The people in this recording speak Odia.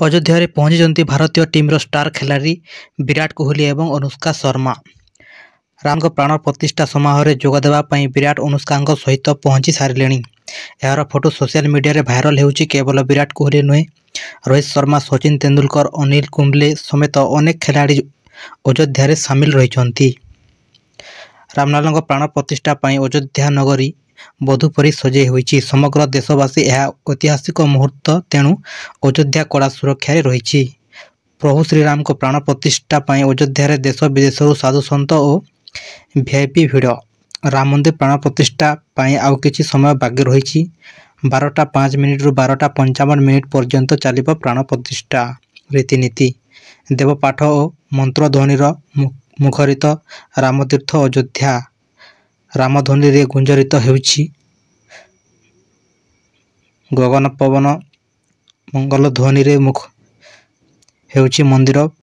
ଅଯୋଧ୍ୟାରେ ପହଞ୍ଚିଛନ୍ତି ଭାରତୀୟ ଟିମ୍ର ଷ୍ଟାର ଖେଳାଳି ବିରାଟ କୋହଲି ଏବଂ ଅନୁଷ୍କା ଶର୍ମା। ରାମଙ୍କ ପ୍ରାଣ ପ୍ରତିଷ୍ଠା ସମାରୋହରେ ଯୋଗଦେବା ପାଇଁ ବିରାଟ ଅନୁଷ୍କାଙ୍କ ସହିତ ପହଞ୍ଚି ସାରିଲେଣି। ଏହାର ଫଟୋ ସୋସିଆଲ ମିଡିଆରେ ଭାଇରାଲ ହେଉଛି। କେବଳ ବିରାଟ କୋହଲି ନୁହେଁ, ରୋହିତ ଶର୍ମା, ସଚିନ ତେନ୍ଦୁଲକର, ଅନିଲ କୁମ୍ବଲେ ସମେତ ଅନେକ ଖେଳାଳି ଅଯୋଧ୍ୟାରେ ସାମିଲ ରହିଛନ୍ତି। ରାମଲାଲାଙ୍କ ପ୍ରାଣ ପ୍ରତିଷ୍ଠା ପାଇଁ ଅଯୋଧ୍ୟା ନଗରୀ ବଧୂ ପରି ସଜେଇ ହୋଇଛି। ସମଗ୍ର ଦେଶବାସୀ ଏହା ଐତିହାସିକ ମୁହୂର୍ତ୍ତ, ତେଣୁ ଅଯୋଧ୍ୟା କଡ଼ା ସୁରକ୍ଷାରେ ରହିଛି। ପ୍ରଭୁ ଶ୍ରୀରାମଙ୍କ ପ୍ରାଣ ପ୍ରତିଷ୍ଠା ପାଇଁ ଅଯୋଧ୍ୟାରେ ଦେଶ ବିଦେଶରୁ ସାଧୁସନ୍ଥ ଓ ଭିଆଇପି ଭିଡ଼। ରାମ ମନ୍ଦିର ପ୍ରାଣ ପ୍ରତିଷ୍ଠା ପାଇଁ ଆଉ କିଛି ସମୟ ବାକି ରହିଛି। 12:05ରୁ 12:55 ପର୍ଯ୍ୟନ୍ତ ଚାଲିବ ପ୍ରାଣ ପ୍ରତିଷ୍ଠା ରୀତିନୀତି। ଦେବପାଠ ଓ ମନ୍ତ୍ରଧ୍ୱନିର ମୁଖରିତ ରାମତୀର୍ଥ ଅଯୋଧ୍ୟା। ରାମଧ୍ୱନିରେ ଗୁଞ୍ଜରିତ ହେଉଛି ଗଗନ ପବନ, ମଙ୍ଗଳ ଧ୍ୱନିରେ ମୁଖ ହେଉଛି ମନ୍ଦିର